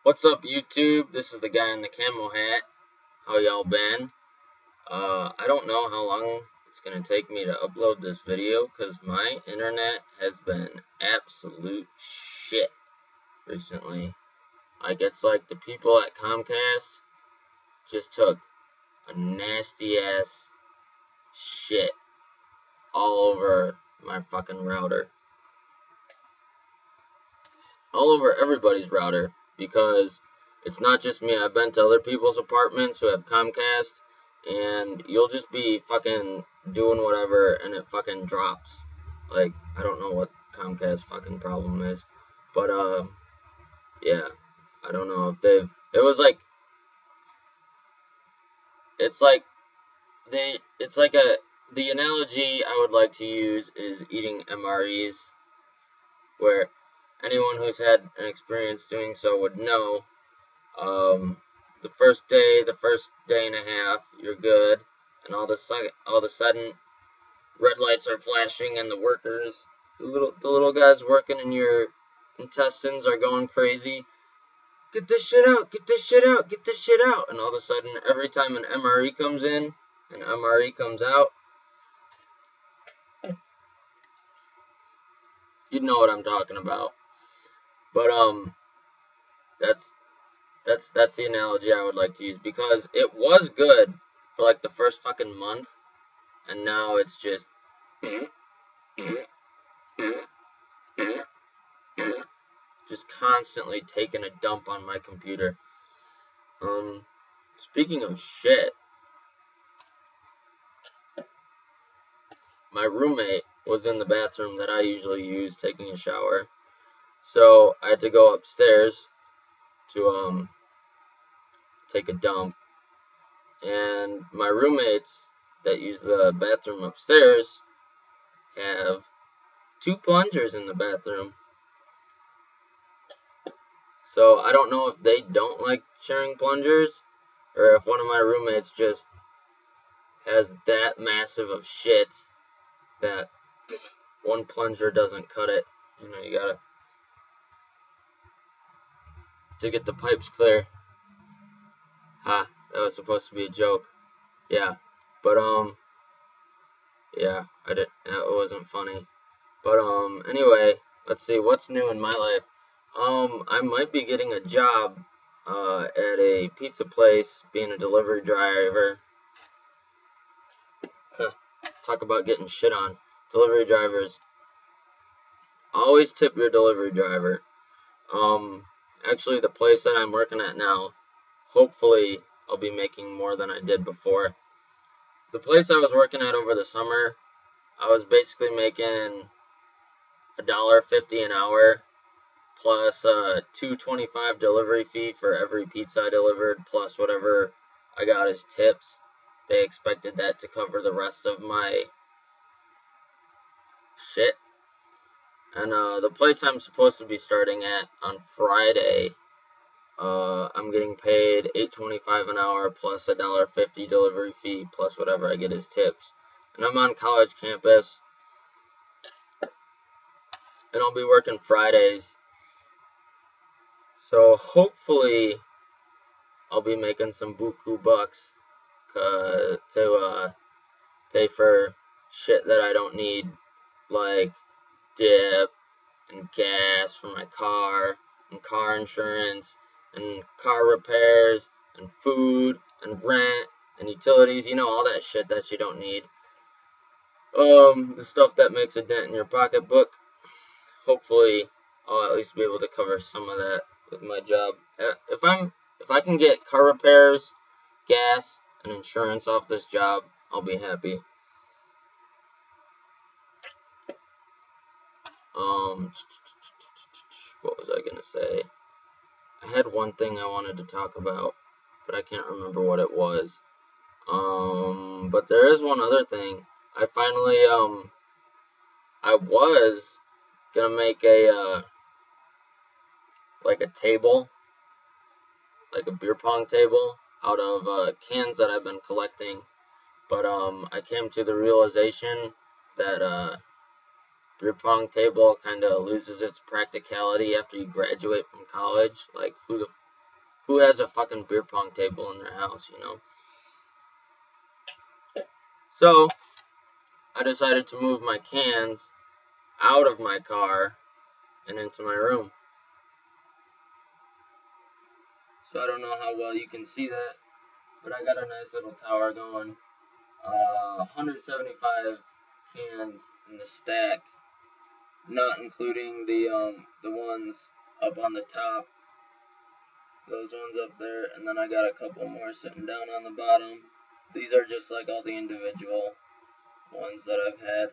What's up, YouTube? This is the guy in the camo hat. How y'all been? I don't know how long it's gonna take me to upload this video because my internet has been absolute shit recently. Like, it's like the people at Comcast just took a nasty ass shit all over my fucking router. All over everybody's router, because it's not just me. I've been to other people's apartments who have Comcast, and you'll just be fucking doing whatever and it fucking drops. Like, I don't know what Comcast fucking problem is, but yeah, I don't know if they've, it was like, it's like the analogy I would like to use is eating MREs, where anyone who's had an experience doing so would know. The first day and a half, you're good, and all of a sudden, red lights are flashing, and the little guys working in your intestines are going crazy. Get this shit out! Get this shit out! Get this shit out! And all of a sudden, every time an MRE comes in, an MRE comes out, you know what I'm talking about. But that's the analogy I would like to use, because it was good for like the first fucking month, and now it's just constantly taking a dump on my computer. Speaking of shit, my roommate was in the bathroom that I usually use taking a shower, so I had to go upstairs to take a dump, and my roommates that use the bathroom upstairs have 2 plungers in the bathroom. So I don't know if they don't like sharing plungers, or if one of my roommates just has that massive of shits that one plunger doesn't cut it. You know, you gotta, to get the pipes clear. Ha, that was supposed to be a joke. Yeah, but yeah, that wasn't funny. But anyway, let's see what's new in my life. I might be getting a job at a pizza place, being a delivery driver. Talk about getting shit on. Delivery drivers, always tip your delivery driver. Actually, the place that I'm working at now, hopefully I'll be making more than I did before. The place I was working at over the summer, I was basically making $1.50 an hour, plus a $2.25 delivery fee for every pizza I delivered, plus whatever I got as tips. They expected that to cover the rest of my shit. And the place I'm supposed to be starting at on Friday, I'm getting paid $8.25 an hour plus a $1.50 delivery fee plus whatever I get as tips. And I'm on college campus, and I'll be working Fridays. So hopefully I'll be making some buku bucks to pay for shit that I don't need, like dip and gas for my car and car insurance and car repairs and food and rent and utilities, you know, all that shit that you don't need. The stuff that makes a dent in your pocketbook. Hopefully I'll at least be able to cover some of that with my job. If I can get car repairs, gas, and insurance off this job, I'll be happy. What was I gonna say? I had one thing I wanted to talk about, but I can't remember what it was. But there is one other thing. I finally, I was gonna make a table, like a beer pong table, out of cans that I've been collecting. But I came to the realization that beer pong table kind of loses its practicality after you graduate from college. Like, who who has a fucking beer pong table in their house, you know? So, I decided to move my cans out of my car and into my room. So I don't know how well you can see that, but I got a nice little tower going. 175 cans in the stack, not including the ones up on the top. Those ones up there, and then I got a couple more sitting down on the bottom. These are just like all the individual ones that I've had.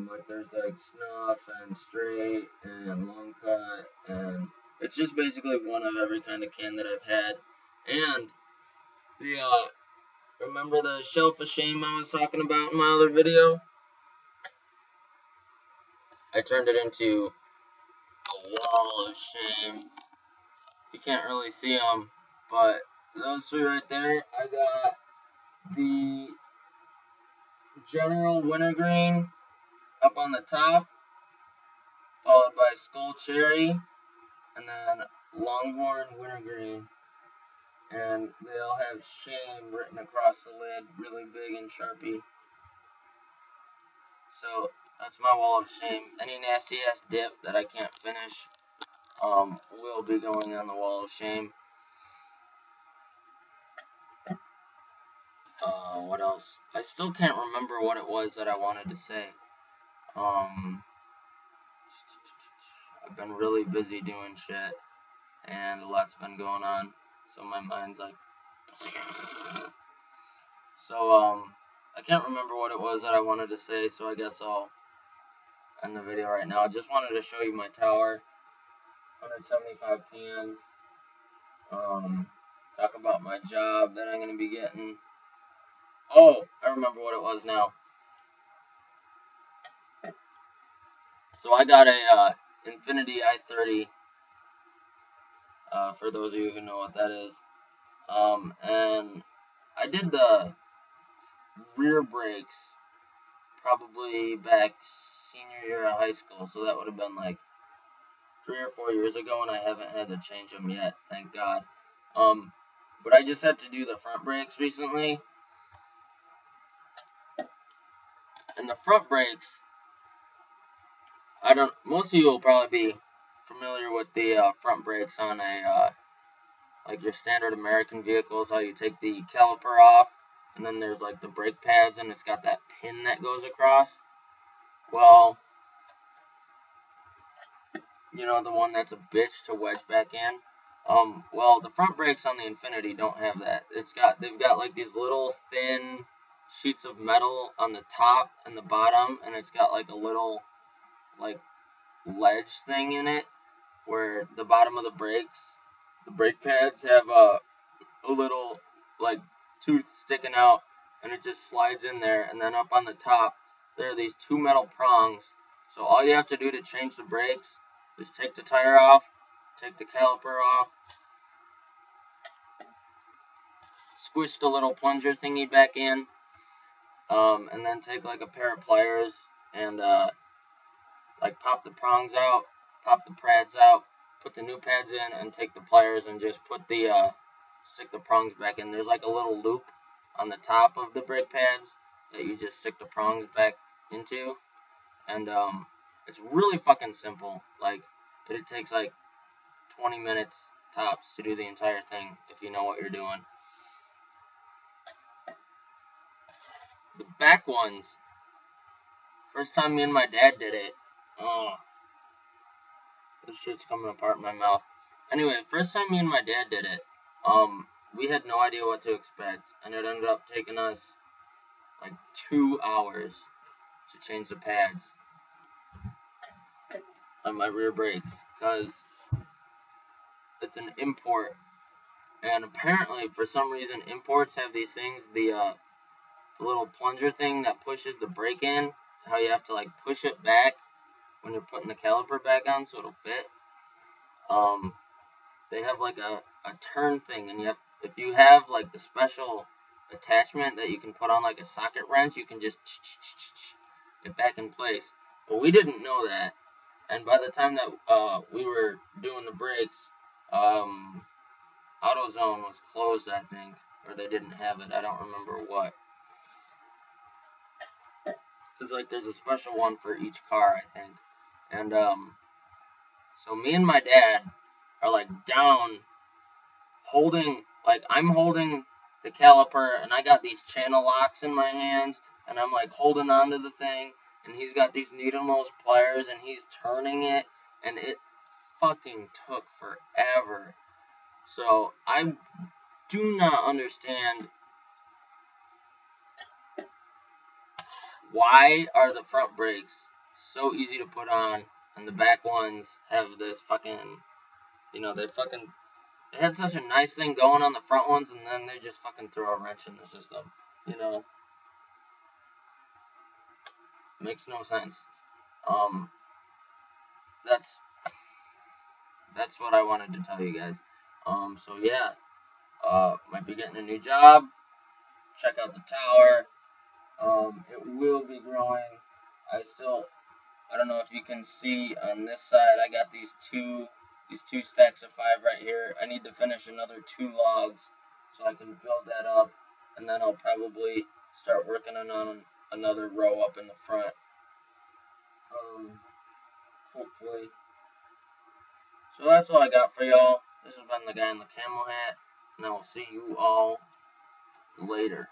Like there's like snuff and straight and long cut, and it's just basically one of every kind of can that I've had. And the remember the shelf of shame I was talking about in my other video? I turned it into a wall of shame. You can't really see them, but those three right there, I got the General Wintergreen up on the top, followed by Skull Cherry, and then Longhorn Wintergreen. And they all have shame written across the lid really big in Sharpie. So that's my wall of shame. Any nasty ass dip that I can't finish will be going on the wall of shame. What else? I still can't remember what it was that I wanted to say. I've been really busy doing shit, and a lot's been going on, so my mind's like... So, I can't remember what it was that I wanted to say, so I guess I'll end the video right now. I just wanted to show you my tower. 175 cans. Talk about my job that I'm going to be getting. Oh, I remember what it was now. So I got a Infinity i30, for those of you who know what that is. And I did the rear brakes probably back senior year of high school, so that would have been like 3 or 4 years ago, and I haven't had to change them yet, thank God. But I just had to do the front brakes recently. And the front brakes, most of you will probably be familiar with the front brakes on a, like your standard American vehicles, how you take the caliper off, and then there's like the brake pads, and it's got that pin that goes across. Well, you know, the one that's a bitch to wedge back in. Well, the front brakes on the Infinity don't have that. They've got like these little thin sheets of metal on the top and the bottom, and it's got like a little like ledge thing in it where the bottom of the brake pads have a little like tooth sticking out, and it just slides in there, and then up on the top there are these two metal prongs. So all you have to do to change the brakes is take the tire off, take the caliper off, squish the little plunger thingy back in, and then take like a pair of pliers and like pop the prongs out, pop the pads out, put the new pads in, and take the pliers and just stick the prongs back in. There's like a little loop on the top of the brake pads that you just stick the prongs back into, and it's really fucking simple. Like, it takes like 20 minutes tops to do the entire thing if you know what you're doing. The back ones, first time me and my dad did it, this shit's coming apart in my mouth. Anyway, first time me and my dad did it, we had no idea what to expect, and it ended up taking us like 2 hours to change the pads on my rear brakes, because it's an import, and apparently for some reason imports have these things, the little plunger thing that pushes the brake in, how you have to like push it back when you're putting the caliper back on so it'll fit. They have like a turn thing, and if you have like the special attachment that you can put on like a socket wrench, you can just get back in place. But we didn't know that, and by the time that we were doing the brakes, AutoZone was closed, I think, or they didn't have it. I don't remember what. Because, like, there's a special one for each car, I think. And, so me and my dad are, like, down holding, like, I'm holding the caliper, and I got these channel locks in my hands, and I'm, like, holding onto the thing, and he's got these needle nose pliers, and he's turning it, and it fucking took forever. So, I do not understand why are the front brakes so easy to put on, and the back ones have this fucking, they had such a nice thing going on the front ones, and then they just fucking throw a wrench in the system, makes no sense. That's what I wanted to tell you guys. So yeah, might be getting a new job. Check out the tower. It will be growing. I don't know if you can see on this side, I got these two stacks of 5 right here. I need to finish another 2 logs so I can build that up, and then I'll probably start working on another row up in the front. Hopefully. So that's all I got for y'all. This has been the guy in the camel hat, and I will see you all later.